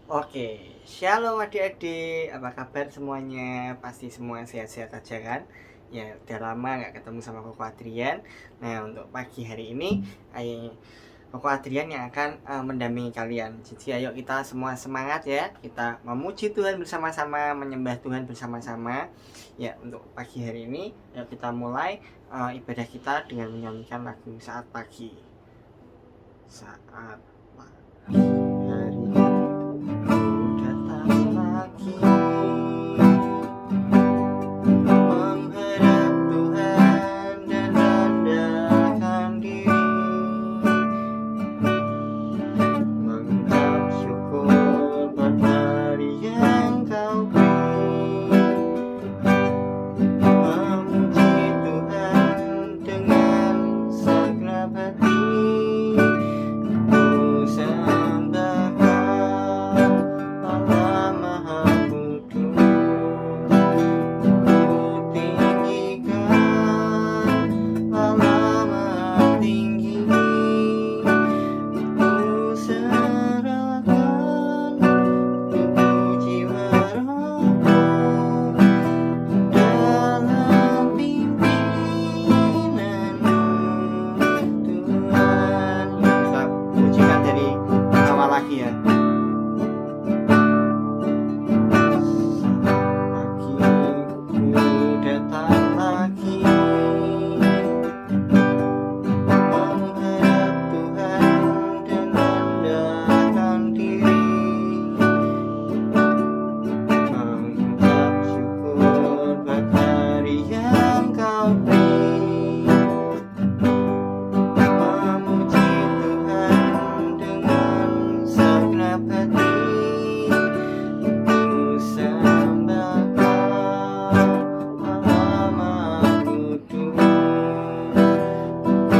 Oke, shalom adik-adik, apa kabar semuanya? Pasti semua sehat-sehat aja kan? Ya, udah lama nggak ketemu sama Koko Adrian. Nah, untuk pagi hari ini, Koko Adrian yang akan mendampingi kalian. Jadi ayo kita semua semangat ya, kita memuji Tuhan bersama-sama, menyembah Tuhan bersama-sama. Ya, untuk pagi hari ini, ayo kita mulai ibadah kita dengan menyanyikan lagu Saat Pagi. Saat pagi hari datang lagi menghadap Tuhan dan rendahkan diri, mengucap syukur buat hari yang Kau beri, memuji Tuhan dengan segenap hati. Ku sembah Allah Maha Kudus, ku tinggikan Allah Maha Tinggi, ku serahkan tubuh jiwa rohku dalam pimpinanmu Tuhan. Kita pujikan dari awal lagi ya. Pagiku datang lagi menghadap Tuhan dan rendahkan diri, mengucap syukur buat hari yang Kau beri, memuji Tuhan dengan segenap hati. Ku sembah Allah Maha Kudus, ku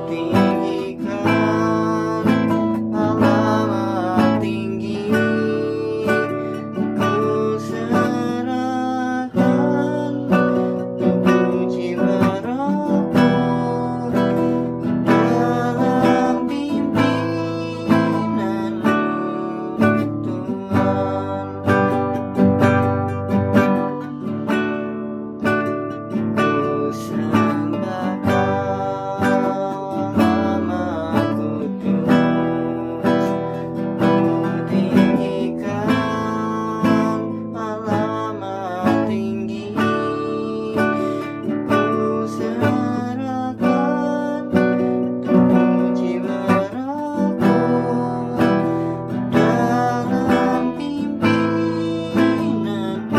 tinggikan Allah Maha Tinggi, ku serahkan tubuh jiwa rohku dalam pimpinanmu Tuhan. Ku sembah Allah Maha Kudus, ku tinggikan Allah Maha Tinggi, ku serahkan tubuh jiwa rohku dalam pimpinanmu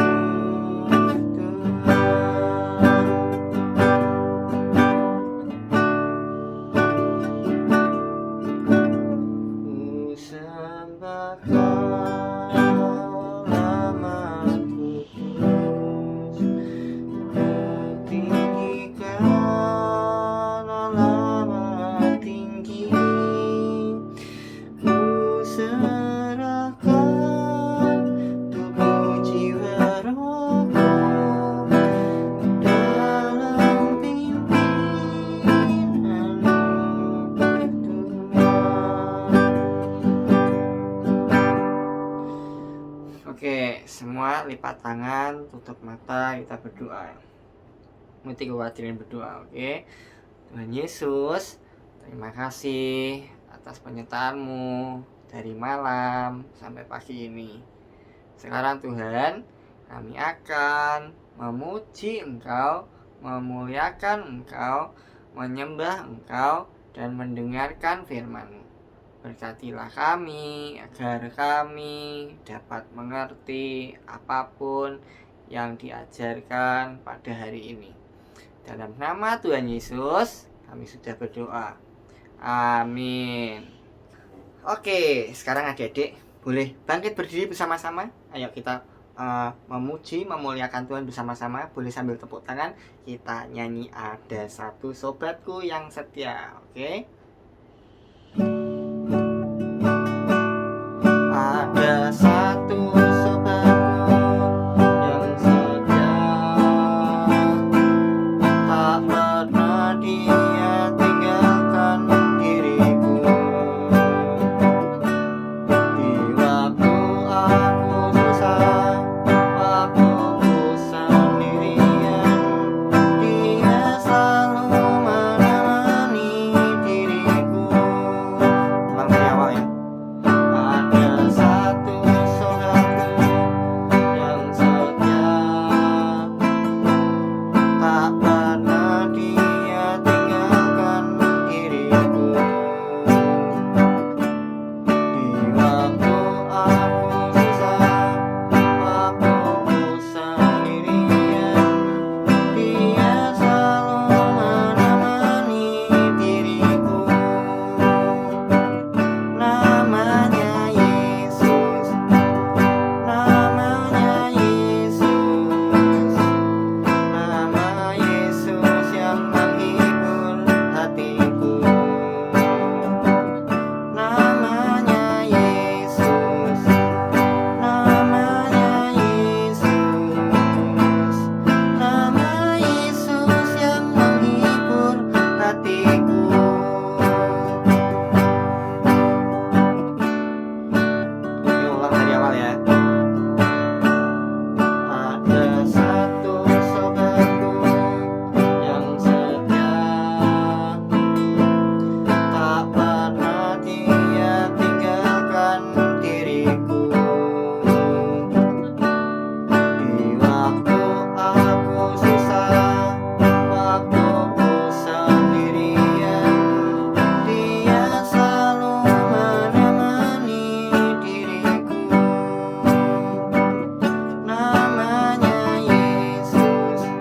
Tuhan. Ku sembah Allah Maha Kudus, ku tinggikan Allah Maha Tinggi, ku serahkan tubuh jiwa rohku dalam pimpinanmu Tuhan. Oke, semua lipat tangan, tutup mata, kita berdoa. Mesti kewajiban berdoa, oke? Tuhan Yesus, terima kasih atas penyertaan-Mu dari malam sampai pagi ini. Sekarang Tuhan, kami akan memuji Engkau, memuliakan Engkau, menyembah Engkau, dan mendengarkan firman-Mu. Berkatilah kami agar kami dapat mengerti apapun yang diajarkan pada hari ini. Dalam nama Tuhan Yesus, kami sudah berdoa. Amin. Oke, sekarang adik-adik boleh bangkit berdiri bersama-sama. Ayo kita memuji, memuliakan Tuhan bersama-sama. Boleh sambil tepuk tangan. Kita nyanyi Ada Satu Sobatku Yang Setia. Oke. Ada satu sobatku yang setia, tak pernah dia tinggalkan diriku. Di waktu Waktu aku susah, waktu ku sendirian, Dia selalu menemani diriku. Namanya Yesus,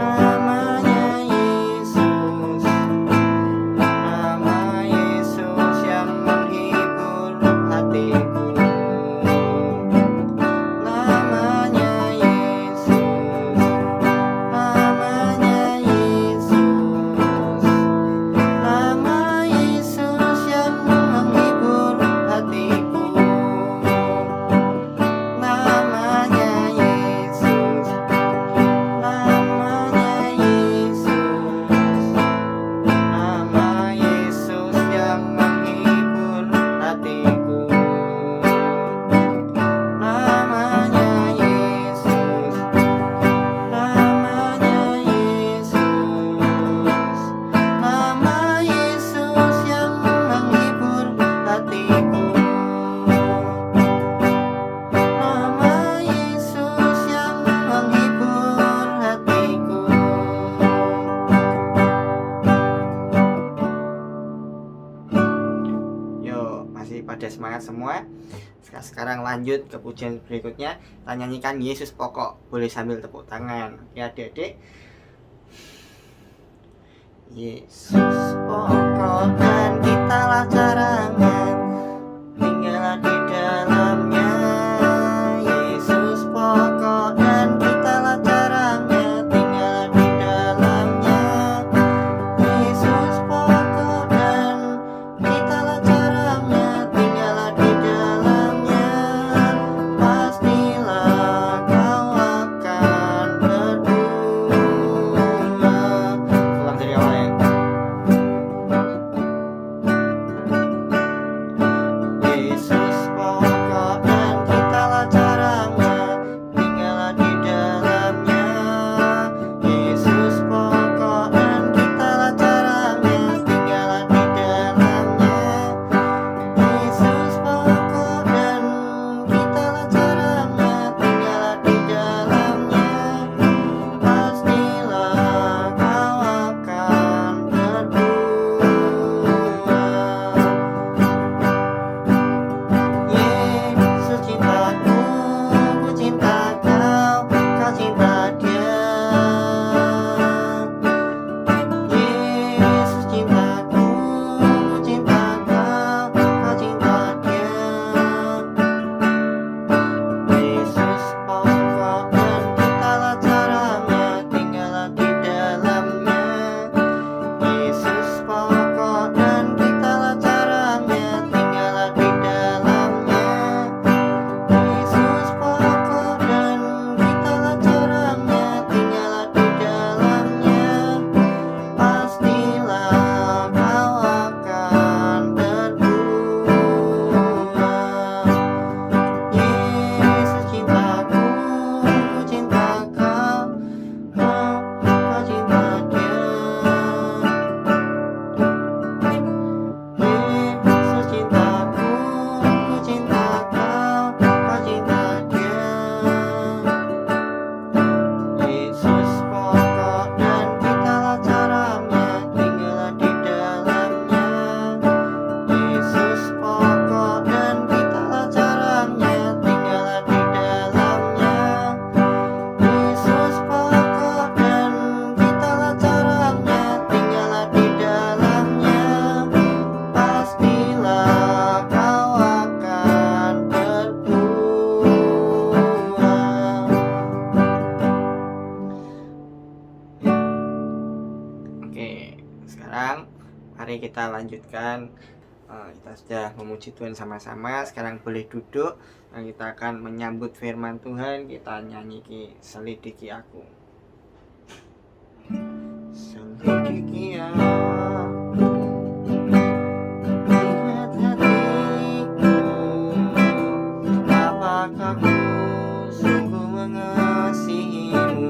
namanya Yesus, nama Yesus yang menghibur hatiku. Namanya Yesus, namanya Yesus, nama Yesus yang menghibur hatiku. Namanya Yesus, namanya Yesus, nama Yesus yang menghibur hatiku. Namanya Yesus, namanya Yesus, nama Yesus yang menghibur hatiku. Nama Yesus yang menghibur hatiku. Yo, masih pada semangat semua? Sekarang lanjut ke pujian berikutnya. Kita nyanyikan Yesus Pokok. Boleh sambil tepuk tangan. Oke adik-adik. Yesus pokok dan kitalah carangan, tinggallah di dalamnya. Yesus pokok dan kitalah carangan, tinggallah di dalamnya. Yesus pokok dan kitalah carangan, tinggallah di dalamnya. Pastilah kau akan berdua. Ulang dari awal ya. Yesus pokok dan kitalah carangan, tinggallah di dalamnya. Yesus pokok dan kitalah carangan, tinggallah di dalamnya. Yesus pokok dan kitalah carangan, tinggallah di dalamnya. Pastilah kau akan berdua. Yesus cintaku, ku cinta kau, kau cinta Dia. Yesus cintaku, ku cinta kau, kau cinta Dia. Yesus pokok dan kitalah carangan, tinggallah di dalamnya. Yesus pokok dan kitalah carangan, tinggallah di dalamnya. Yesus pokok dan kitalah carangan, tinggallah di dalamnya. Pastilah kau akan berdua. Yesus cintaku, ku cinta kau, kau cinta Dia. Yesus cintaku, ku cinta kau, kau cinta Dia. Yesus pokok dan kitalah carangan, tinggallah di dalamnya. Yesus pokok dan kitalah carangan, tinggallah di dalamnya. Yesus pokok dan kitalah carangan, tinggallah di dalamnya. Pastilah kau akan berdua. Oke, sekarang mari kita lanjutkan. Kita sudah memuji Tuhan sama-sama. Sekarang boleh duduk dan kita akan menyambut firman Tuhan. Kita nyanyi Selidiki Aku. Selidiki aku, lihat hatiku, apakah ku sungguh mengasihimu,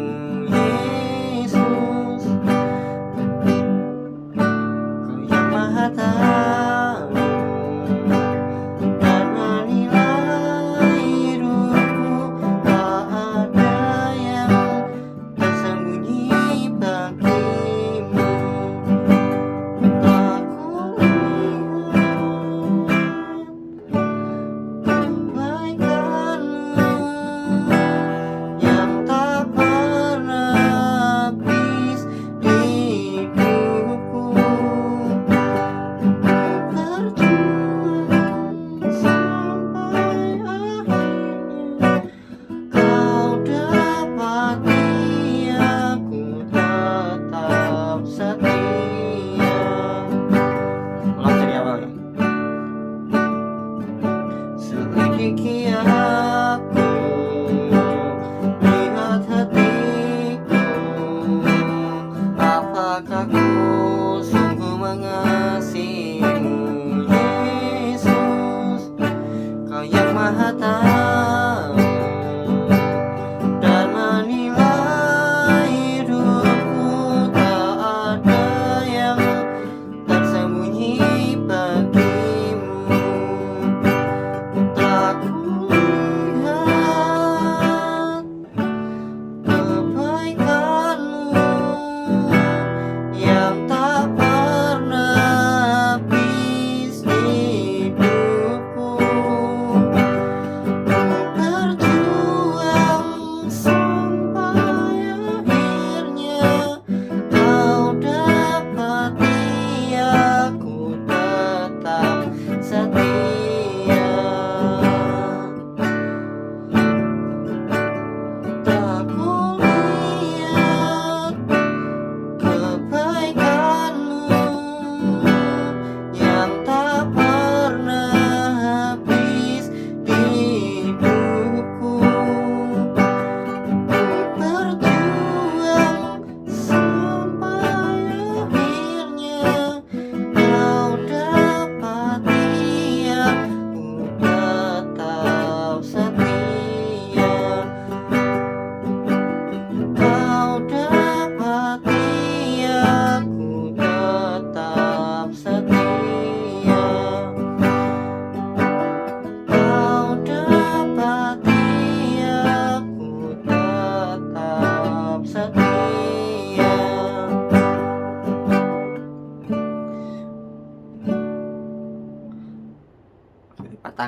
Yesus. Kau yang maha tahu dan menilai hidupku, tak ada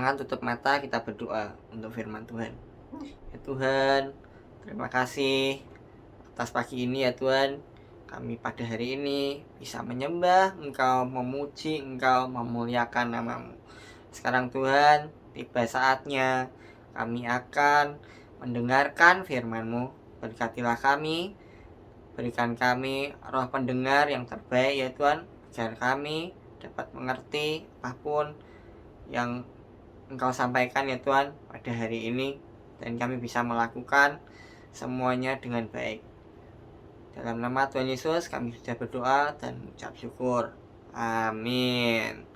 tangan, tutup mata, kita berdoa untuk firman Tuhan. Ya Tuhan, terima kasih atas pagi ini ya Tuhan. Kami pada hari ini bisa menyembah Engkau, memuji Engkau, memuliakan nama-Mu. Sekarang Tuhan, tiba saatnya kami akan mendengarkan firman-Mu. Berkatilah kami, berikan kami roh pendengar yang terbaik ya Tuhan, agar kami dapat mengerti apapun yang Engkau sampaikan ya Tuhan pada hari ini, dan kami bisa melakukan semuanya dengan baik. Dalam nama Tuhan Yesus kami sudah berdoa dan ucap syukur. Amin.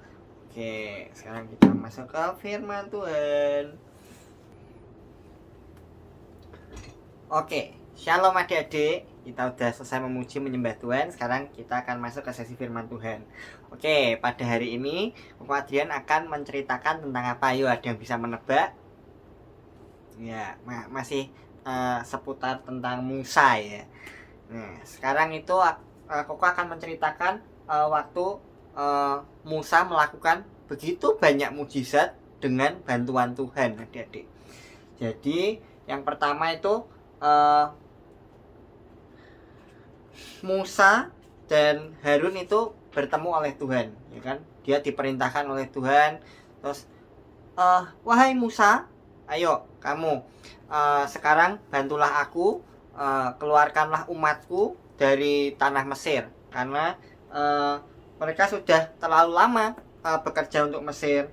Oke, sekarang kita masuk ke firman Tuhan. Oke, shalom adik-adik. Kita udah selesai memuji menyembah Tuhan. Sekarang kita akan masuk ke sesi firman Tuhan. Oke, pada hari ini Koko Adrian akan menceritakan tentang apa? Yuk, ada yang bisa menebak? Ya, masih seputar tentang Musa ya. Nah, sekarang itu Koko akan menceritakan waktu Musa melakukan begitu banyak mujizat dengan bantuan Tuhan, adik-adik. Jadi, yang pertama itu Musa dan Harun itu bertemu oleh Tuhan, ya kan? Dia diperintahkan oleh Tuhan, terus wahai Musa, ayo kamu sekarang bantulah aku, keluarkanlah umatku dari tanah Mesir, karena mereka sudah terlalu lama bekerja untuk Mesir.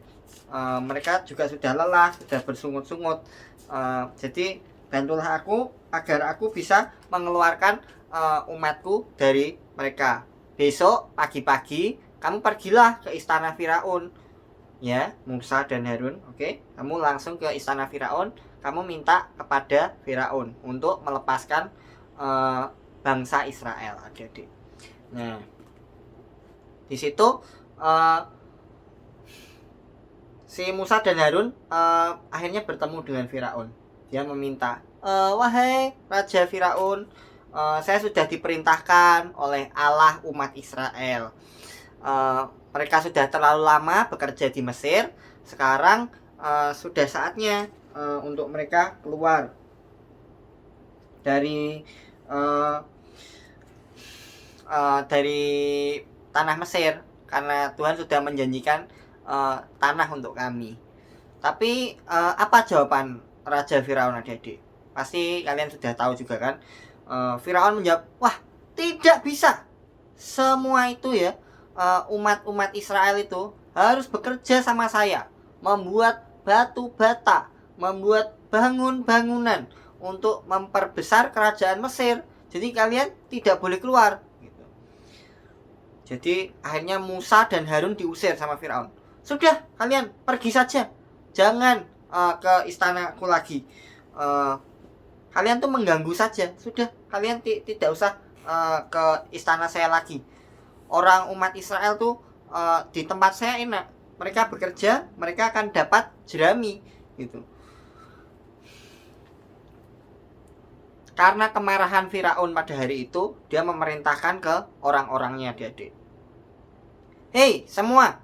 Mereka juga sudah lelah, sudah bersungut-sungut. Jadi bantulah aku agar aku bisa mengeluarkan umatku dari mereka. Besok pagi-pagi kamu pergilah ke istana Firaun, ya, Musa dan Harun. Oke, kamu langsung ke istana Firaun. Kamu minta kepada Firaun untuk melepaskan bangsa Israel, adik-adik. Nah, di situ si Musa dan Harun akhirnya bertemu dengan Firaun. Dia meminta, wahai Raja Firaun, saya sudah diperintahkan oleh Allah umat Israel. Mereka sudah terlalu lama bekerja di Mesir. Sekarang sudah saatnya untuk mereka keluar dari tanah Mesir, karena Tuhan sudah menjanjikan tanah untuk kami. Tapi apa jawaban Raja Firaun, adik-adik? Pasti kalian sudah tahu juga kan? Firaun menjawab, wah, tidak bisa. Semua itu ya, umat-umat Israel itu harus bekerja sama saya, membuat batu bata, membuat bangunan untuk memperbesar kerajaan Mesir. Jadi kalian tidak boleh keluar gitu. Jadi akhirnya Musa dan Harun diusir sama Firaun. Sudah, kalian pergi saja, jangan ke istanaku lagi. Kalian tuh mengganggu saja. Sudah, kalian tidak usah ke istana saya lagi. Orang umat Israel tuh di tempat saya enak. Mereka bekerja, mereka akan dapat jerami gitu. Karena kemarahan Firaun pada hari itu, dia memerintahkan ke orang-orangnya, adik-adik. Hei, semua,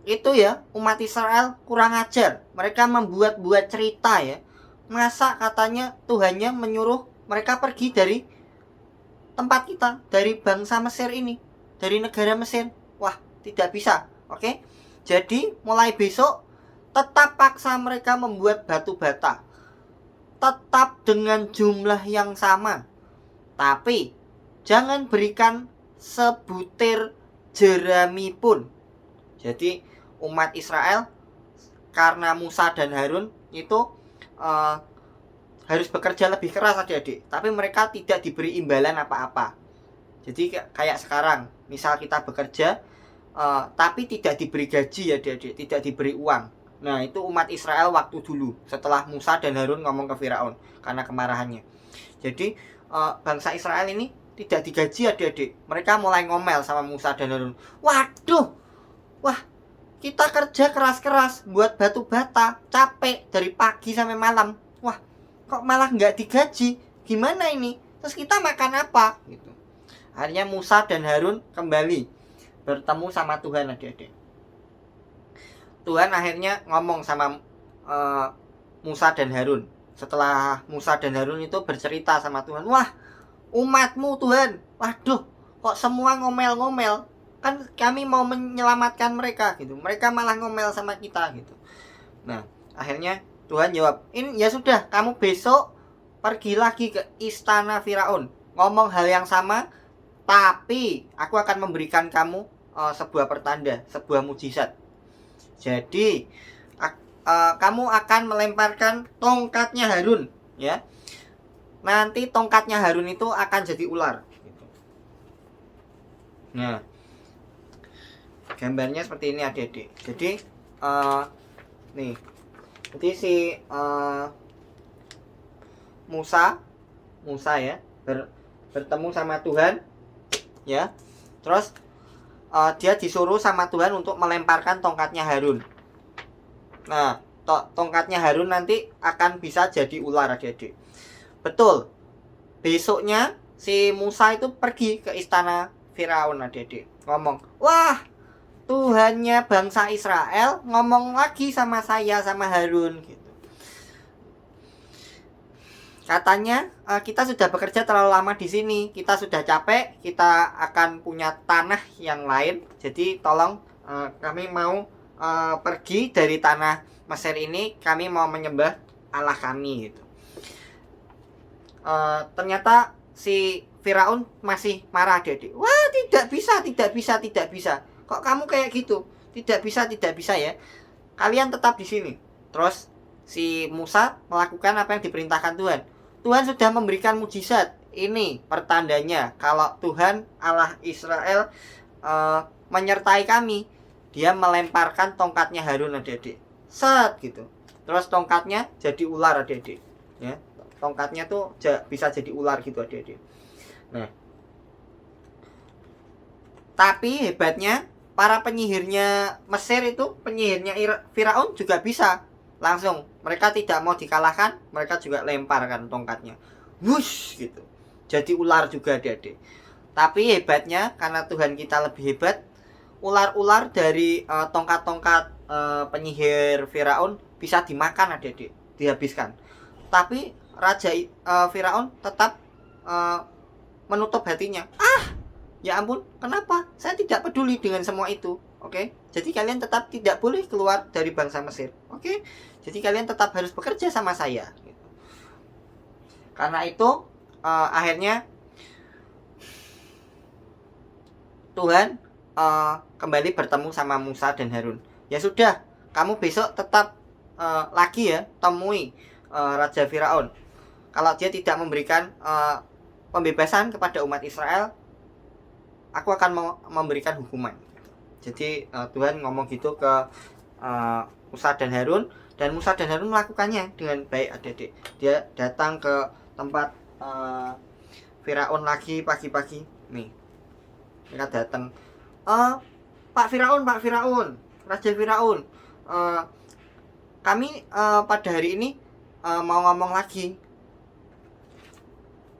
itu ya, umat Israel kurang ajar. Mereka membuat-buat cerita ya. Masa katanya Tuhannya menyuruh mereka pergi dari tempat kita, dari bangsa Mesir ini, dari negara Mesir. Wah, tidak bisa. Oke. Jadi mulai besok tetap paksa mereka membuat batu bata, tetap dengan jumlah yang sama, tapi jangan berikan sebutir jerami pun. Jadi umat Israel, karena Musa dan Harun itu harus bekerja lebih keras, adik-adik, tapi mereka tidak diberi imbalan apa-apa. Jadi kayak sekarang, misal kita bekerja tapi tidak diberi gaji, adik-adik, tidak diberi uang. Nah, itu umat Israel waktu dulu, setelah Musa dan Harun ngomong ke Firaun karena kemarahannya. Jadi bangsa Israel ini tidak digaji, adik-adik. Mereka mulai ngomel sama Musa dan Harun. Waduh, wah, kita kerja keras-keras buat batu bata, capek dari pagi sampai malam. Wah, kok malah nggak digaji? Gimana ini? Terus kita makan apa? Gitu. Akhirnya Musa dan Harun kembali bertemu sama Tuhan, adik-adik. Tuhan akhirnya ngomong sama Musa dan Harun. Setelah Musa dan Harun itu bercerita sama Tuhan, wah umatmu Tuhan, waduh kok semua ngomel-ngomel, kan kami mau menyelamatkan mereka gitu, mereka malah ngomel sama kita gitu. Nah akhirnya Tuhan jawab, ini ya sudah, kamu besok pergi lagi ke istana Firaun, ngomong hal yang sama, tapi aku akan memberikan kamu sebuah pertanda, sebuah mujizat. Jadi kamu akan melemparkan tongkatnya Harun, ya. Nanti tongkatnya Harun itu akan jadi ular. Nah, gambarnya seperti ini adik-adik. Jadi nih, jadi si Musa ya bertemu sama Tuhan, ya. Terus dia disuruh sama Tuhan untuk melemparkan tongkatnya Harun. Nah, tongkatnya Harun nanti akan bisa jadi ular adik-adik. Betul. Besoknya si Musa itu pergi ke istana Firaun adik-adik. Ngomong, wah Tuhannya bangsa Israel ngomong lagi sama saya, sama Harun gitu. Katanya kita sudah bekerja terlalu lama di sini, kita sudah capek, kita akan punya tanah yang lain. Jadi tolong kami mau pergi dari tanah Mesir ini, kami mau menyembah Allah kami gitu. Ternyata si Firaun masih marah adik-adik. Wah tidak bisa. Kok kamu kayak gitu? Tidak bisa ya. Kalian tetap di sini. Terus si Musa melakukan apa yang diperintahkan Tuhan. Tuhan sudah memberikan mujizat. Ini pertandanya kalau Tuhan Allah Israel menyertai kami. Dia melemparkan tongkatnya Harun adik-adik. Set gitu. Terus tongkatnya jadi ular adik-adik. Ya, tongkatnya tuh bisa jadi ular gitu adik-adik. Nah, tapi hebatnya para penyihirnya Mesir itu, penyihirnya Firaun juga bisa langsung. Mereka tidak mau dikalahkan, mereka juga lemparkan tongkatnya. Wush gitu. Jadi ular juga adik-adik. Tapi hebatnya karena Tuhan kita lebih hebat, ular-ular dari tongkat-tongkat penyihir Firaun bisa dimakan adik-adik, dihabiskan. Tapi Raja Firaun tetap menutup hatinya. Ya ampun, kenapa? Saya tidak peduli dengan semua itu. Oke? Jadi kalian tetap tidak boleh keluar dari bangsa Mesir. Oke? Jadi kalian tetap harus bekerja sama saya. Karena itu akhirnya Tuhan kembali bertemu sama Musa dan Harun. Ya sudah, kamu besok tetap lagi ya temui Raja Firaun. Kalau dia tidak memberikan pembebasan kepada umat Israel, aku akan memberikan hukuman. Jadi Tuhan ngomong gitu ke Musa dan Harun, dan Musa dan Harun melakukannya dengan baik adik-adik. Dia datang ke tempat Firaun lagi pagi-pagi. Nih, mereka datang. Pak Firaun, Raja Firaun, kami pada hari ini mau ngomong lagi.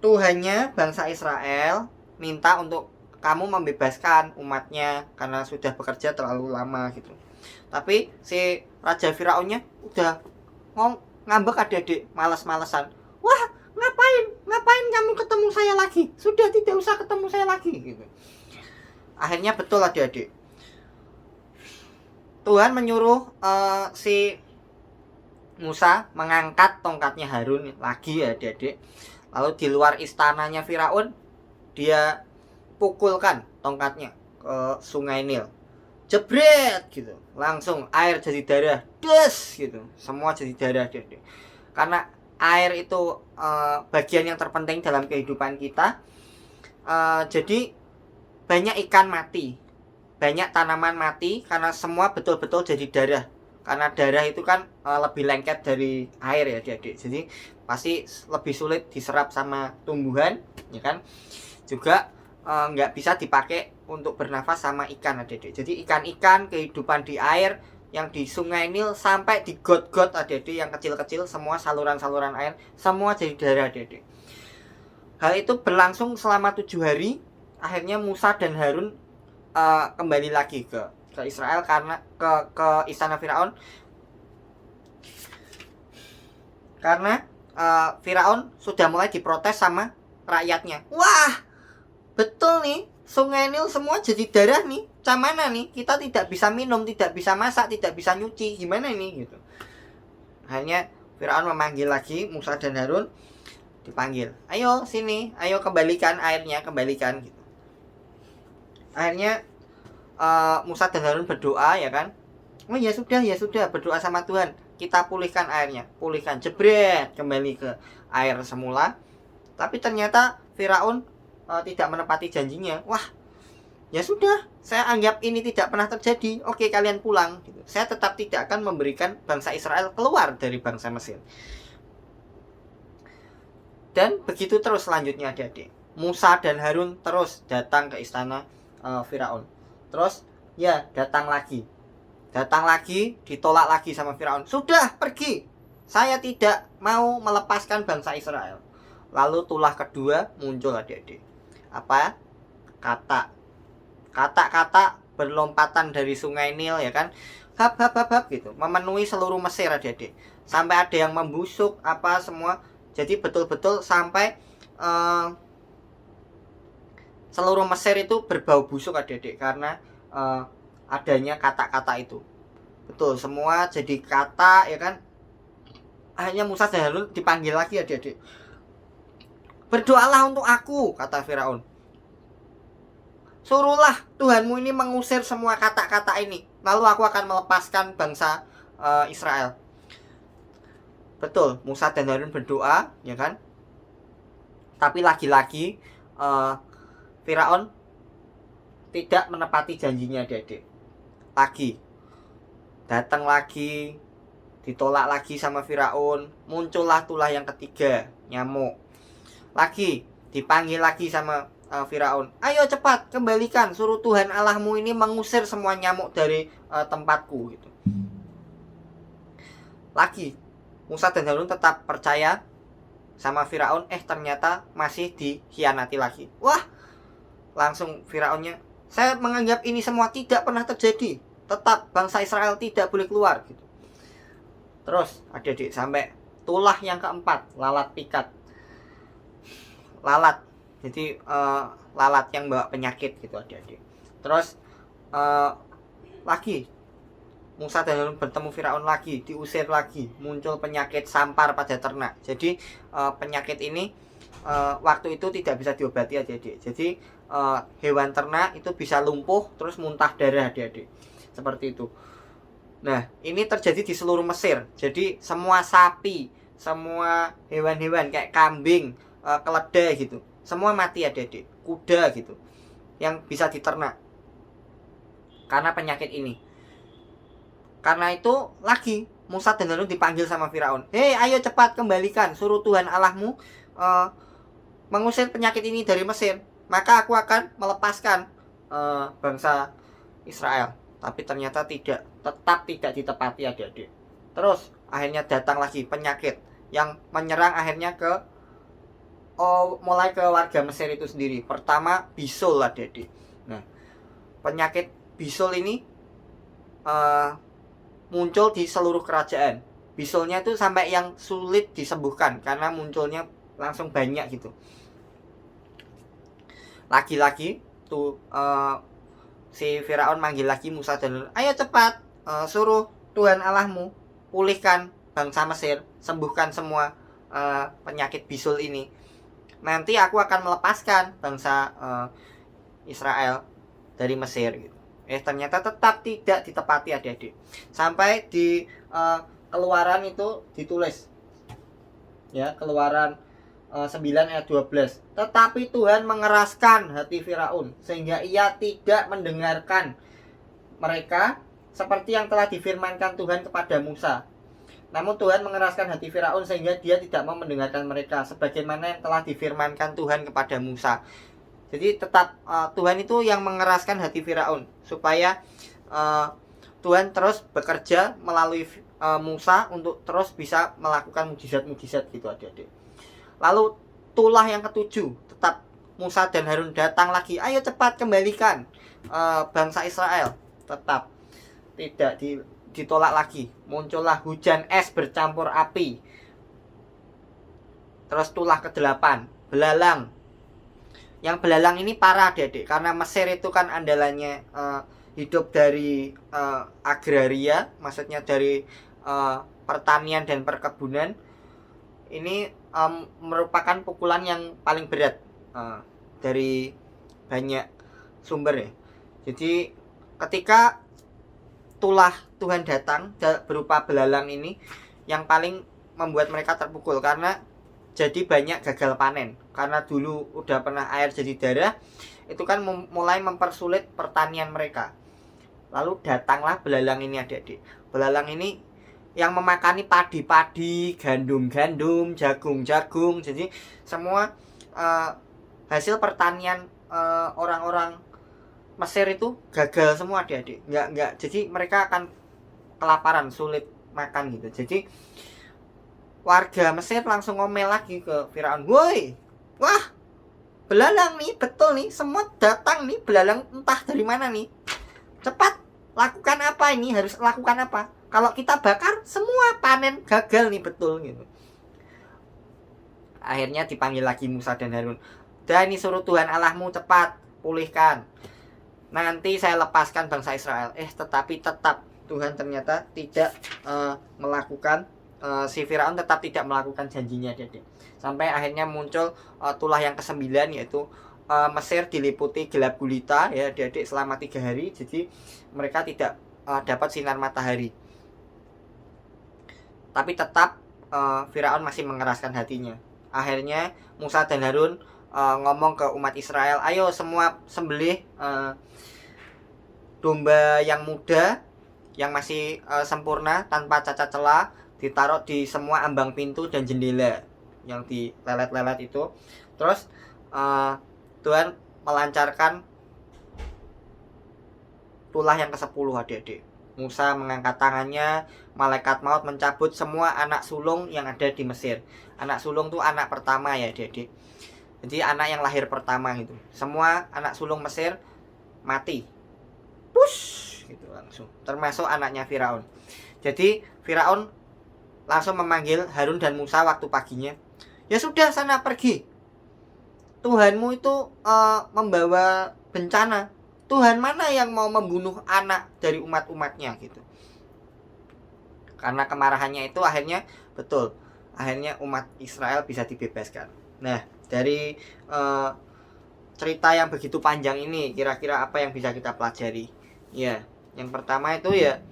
Tuhannya bangsa Israel minta untuk kamu membebaskan umatnya karena sudah bekerja terlalu lama gitu. Tapi si Raja Firaunnya udah ngambek adik-adik, malas-malesan. Wah, ngapain kamu ketemu saya lagi? Sudah tidak usah ketemu saya lagi gitu. Akhirnya betul adik-adik, Tuhan menyuruh si Musa mengangkat tongkatnya Harun lagi ya adik-adik. Lalu di luar istananya Firaun, dia pukulkan tongkatnya ke sungai Nil. Jebret gitu. Langsung air jadi darah. Des gitu. Semua jadi darah adik-adik. Karena air itu bagian yang terpenting dalam kehidupan kita. Jadi banyak ikan mati, banyak tanaman mati karena semua betul-betul jadi darah. Karena darah itu kan lebih lengket dari air ya adik-adik. Jadi pasti lebih sulit diserap sama tumbuhan, ya kan? Juga nggak bisa dipakai untuk bernafas sama ikan adik-adik. Jadi ikan-ikan kehidupan di air yang di sungai Nil sampai di got-got adik-adik yang kecil-kecil, semua saluran-saluran air semua jadi darah adik-adik. Hal itu berlangsung selama 7 hari. Akhirnya Musa dan Harun kembali lagi ke ke Israel karena ke istana Firaun karena Firaun sudah mulai diprotes sama rakyatnya. Wah, betul nih, Sungai Nil semua jadi darah nih. Macam mana nih? Kita tidak bisa minum, tidak bisa masak, tidak bisa nyuci. Gimana ini gitu. Hanya Firaun memanggil lagi Musa dan Harun, dipanggil. Ayo sini, ayo kembalikan airnya, kembalikan gitu. Akhirnya Musa dan Harun berdoa ya kan. Oh ya sudah berdoa sama Tuhan. Kita pulihkan airnya, pulihkan, jebret kembali ke air semula. Tapi ternyata Firaun tidak menepati janjinya. Wah, ya sudah, saya anggap ini tidak pernah terjadi. Oke, kalian pulang gitu. Saya tetap tidak akan memberikan bangsa Israel keluar dari bangsa Mesir. Dan begitu terus selanjutnya adik-adik. Musa dan Harun terus datang ke istana Firaun. Terus ya datang lagi, ditolak lagi sama Firaun. Sudah, pergi, saya tidak mau melepaskan bangsa Israel. Lalu tulah kedua muncul adik-adik. Apa? Kata-kata berlompatan dari Sungai Nil ya kan. Hap gitu, memenuhi seluruh Mesir adik-adik. Sampai ada yang membusuk apa semua. Jadi betul-betul sampai seluruh Mesir itu berbau busuk adik-adik karena adanya kata-kata itu. Betul, semua jadi kata ya kan. Hanya Musa dan Harun dipanggil lagi adik-adik. Berdoalah untuk aku, kata Firaun. Suruhlah Tuhanmu ini mengusir semua kata-kata ini, lalu aku akan melepaskan bangsa Israel. Betul, Musa dan Harun berdoa ya kan. Tapi lagi-lagi Firaun tidak menepati janjinya adik-adik. Lagi datang lagi, ditolak lagi sama Firaun. Muncullah tulah yang ketiga, nyamuk. Lagi dipanggil lagi sama Firaun. Ayo cepat kembalikan, suruh Tuhan Allahmu ini mengusir semua nyamuk dari tempatku gitu. Lagi Musa dan Harun tetap percaya sama Firaun. Ternyata masih dikhianati lagi. Wah, langsung Firaunnya, saya menganggap ini semua tidak pernah terjadi. Tetap bangsa Israel tidak boleh keluar gitu. Terus adik-adik sampai tulah yang keempat, lalat pikat. Lalat, jadi lalat yang bawa penyakit gitu adik-adik. Terus lagi Musa dan Harun bertemu Firaun lagi, diusir lagi, muncul penyakit sampar pada ternak. Jadi penyakit ini waktu itu tidak bisa diobati adik-adik. Jadi hewan ternak itu bisa lumpuh terus muntah darah adik-adik. Seperti itu. Nah, ini terjadi di seluruh Mesir. Jadi semua sapi, semua hewan-hewan kayak kambing, keledai gitu, semua mati adik-adik. Kuda gitu, yang bisa diternak karena penyakit ini. Karena itu lagi Musa dan Harun dipanggil sama Firaun. Hei, ayo cepat kembalikan, suruh Tuhan Allahmu mengusir penyakit ini dari Mesir, maka aku akan melepaskan bangsa Israel. Tapi ternyata tetap tidak ditepati adik-adik. Terus akhirnya datang lagi penyakit yang menyerang akhirnya mulai ke warga Mesir itu sendiri. Pertama bisul adik-adik. Nah, penyakit bisul ini muncul di seluruh kerajaan. Bisulnya itu sampai yang sulit disembuhkan karena munculnya langsung banyak gitu. Lagi-lagi tuh si Firaun manggil lagi Musa dan Harun. Ayo cepat, suruh Tuhan Allahmu pulihkan bangsa Mesir, sembuhkan semua penyakit bisul ini. Nanti aku akan melepaskan bangsa Israel dari Mesir gitu. Ternyata tetap tidak ditepati adik-adik. Sampai di Keluaran itu ditulis. Ya, Keluaran 9 ayat 12. Tetapi Tuhan mengeraskan hati Firaun sehingga ia tidak mendengarkan mereka seperti yang telah difirmankan Tuhan kepada Musa. Namun Tuhan mengeraskan hati Firaun sehingga dia tidak mau mendengarkan mereka sebagaimana yang telah difirmankan Tuhan kepada Musa. Jadi tetap Tuhan itu yang mengeraskan hati Firaun supaya Tuhan terus bekerja melalui Musa untuk terus bisa melakukan mukjizat-mukjizat gitu adik-adik. Lalu tulah yang ketujuh, tetap Musa dan Harun datang lagi. Ayo cepat kembalikan bangsa Israel. tetap tidak ditolak lagi. Muncullah hujan es bercampur api. Terus tulah ke-8, belalang. Yang belalang ini parah adik-adik, karena Mesir itu kan andalannya hidup dari agraria, maksudnya dari pertanian dan perkebunan. Ini merupakan pukulan yang paling berat dari banyak sumber ya. Jadi ketika tulah Tuhan datang berupa belalang ini, yang paling membuat mereka terpukul karena jadi banyak gagal panen. Karena dulu udah pernah air jadi darah, itu kan mulai mempersulit pertanian mereka. Lalu datanglah belalang ini adik-adik. Belalang ini yang memakani padi-padi, gandum-gandum, jagung-jagung. Jadi semua hasil pertanian orang-orang Mesir itu gagal semua adik-adik. Enggak. Jadi mereka akan kelaparan, sulit makan gitu. Jadi warga Mesir langsung ngomel lagi ke Firaun, "Woi, wah, belalang nih, betul nih, semua datang nih, belalang entah dari mana nih. Cepat, lakukan apa ini, harus lakukan apa. Kalau kita bakar, semua panen gagal nih, betul." Gitu. Akhirnya dipanggil lagi Musa dan Harun. "Dan ini suruh Tuhan Allahmu cepat, pulihkan. Nanti saya lepaskan bangsa Israel." Tetapi tetap Tuhan ternyata tidak melakukan, si Firaun tetap tidak melakukan janjinya, adik-adik. Sampai akhirnya muncul tulah yang ke-9, yaitu Mesir diliputi gelap gulita ya adik-adik selama 3 hari. Jadi mereka tidak dapat sinar matahari. Tapi tetap Firaun masih mengeraskan hatinya. Akhirnya Musa dan Harun ngomong ke umat Israel, "Ayo semua sembelih domba yang muda, yang masih sempurna tanpa cacat celah, ditaruh di semua ambang pintu dan jendela yang dilelet-lelet itu." Terus Tuhan melancarkan tulah yang ke-10 adik-adik. Musa mengangkat tangannya, malaikat maut mencabut semua anak sulung yang ada di Mesir. Anak sulung tuh anak pertama ya adik-adik. Jadi anak yang lahir pertama gitu. Semua anak sulung Mesir mati. Push gitu langsung. Termasuk anaknya Firaun. Jadi Firaun langsung memanggil Harun dan Musa waktu paginya. "Ya sudah, sana pergi. Tuhanmu itu membawa bencana. Tuhan mana yang mau membunuh anak dari umat-umatnya?" gitu. Karena kemarahannya itu akhirnya umat Israel bisa dibebaskan. Nah, dari cerita yang begitu panjang ini, kira-kira apa yang bisa kita pelajari? Ya, yang pertama itu ya,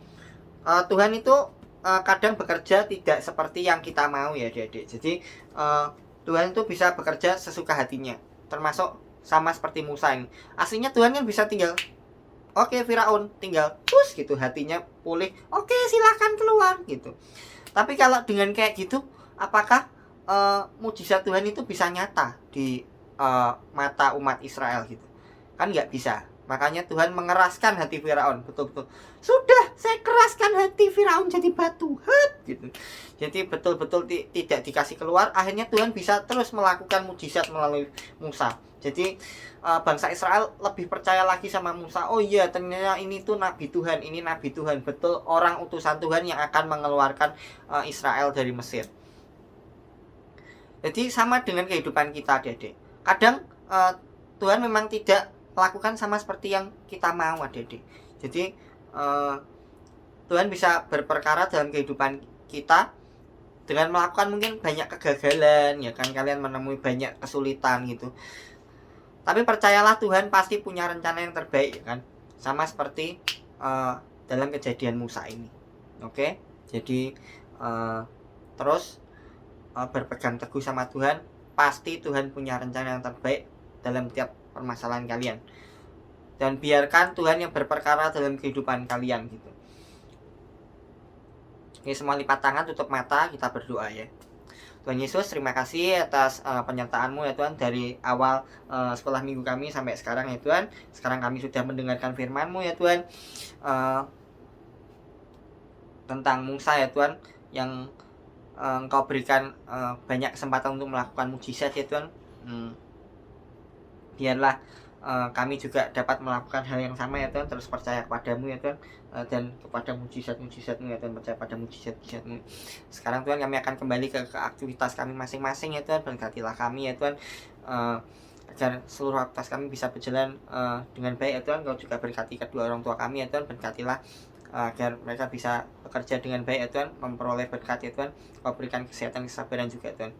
Tuhan itu kadang bekerja tidak seperti yang kita mau ya adik-adik. Jadi Tuhan itu bisa bekerja sesuka hatinya. Termasuk sama seperti Musa ini. Aslinya Tuhan kan bisa tinggal, "Oke Firaun, tinggal push gitu, hatinya pulih. Oke, silahkan keluar gitu." Tapi kalau dengan kayak gitu, apakah mujizat Tuhan itu bisa nyata di mata umat Israel gitu? Kan nggak bisa. Makanya Tuhan mengeraskan hati Firaun, betul-betul. "Sudah, saya keraskan hati Firaun jadi batu." Gitu. Jadi betul-betul tidak dikasih keluar. Akhirnya Tuhan bisa terus melakukan mujizat melalui Musa. Jadi bangsa Israel lebih percaya lagi sama Musa. Oh iya, ternyata ini tuh nabi Tuhan, ini nabi Tuhan, betul orang utusan Tuhan yang akan mengeluarkan Israel dari Mesir. Jadi sama dengan kehidupan kita, adik-adik. Kadang Tuhan memang tidak lakukan sama seperti yang kita mau, adik-adik. Jadi Tuhan bisa berperkara dalam kehidupan kita dengan melakukan mungkin banyak kegagalan, ya kan, kalian menemui banyak kesulitan gitu. Tapi percayalah Tuhan pasti punya rencana yang terbaik, ya kan. Sama seperti dalam kejadian Musa ini. Oke? Jadi terus berpegang teguh sama Tuhan, pasti Tuhan punya rencana yang terbaik dalam tiap permasalahan kalian. Dan biarkan Tuhan yang berperkara dalam kehidupan kalian gitu. Oke, semua lipat tangan, tutup mata, kita berdoa ya. Tuhan Yesus, terima kasih atas penyertaan-Mu ya Tuhan, dari awal sekolah minggu kami sampai sekarang ya Tuhan. Sekarang kami sudah mendengarkan firman-Mu ya Tuhan, tentang Musa ya Tuhan, yang Engkau berikan banyak kesempatan untuk melakukan mujizat ya Tuhan. Biarlah kami juga dapat melakukan hal yang sama ya Tuhan, terus percaya kepadamu ya Tuhan, dan kepada mujizat-mujizatmu ya Tuhan, percaya pada mujizat-mujizatmu. Sekarang Tuhan kami akan kembali ke aktivitas kami masing-masing ya Tuhan, berkatilah kami ya Tuhan, agar seluruh aktivitas kami bisa berjalan dengan baik ya Tuhan. Kau juga berkati kedua orang tua kami ya Tuhan, berkatilah agar mereka bisa bekerja dengan baik ya Tuhan, memperoleh berkat ya Tuhan. Kau berikan kesehatan, kesabaran juga ya Tuhan.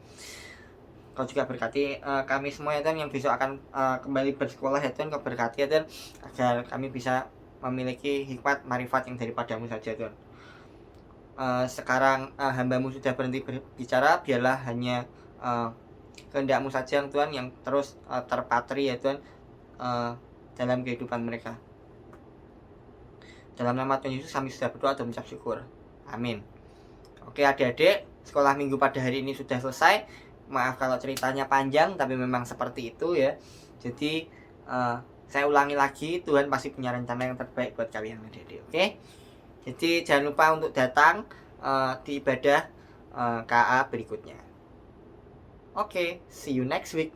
Kau juga berkati kami semua ya Tuhan, yang besok akan kembali bersekolah ya Tuhan. Kau berkati ya Tuhan, agar kami bisa memiliki hikmat marifat yang daripadamu saja Tuhan. Sekarang hambamu sudah berhenti berbicara, biarlah hanya kehendakmu saja yang Tuhan yang terus terpatri ya Tuhan dalam kehidupan mereka. Dalam nama Tuhan Yesus kami sudah berdoa dan mengucap syukur. Amin. Oke adik-adik, sekolah minggu pada hari ini sudah selesai. Maaf kalau ceritanya panjang, tapi memang seperti itu ya. Jadi saya ulangi lagi, Tuhan pasti punya rencana yang terbaik buat kalian adik-adik. Oke. Jadi jangan lupa untuk datang di ibadah KA berikutnya. Oke, see you next week.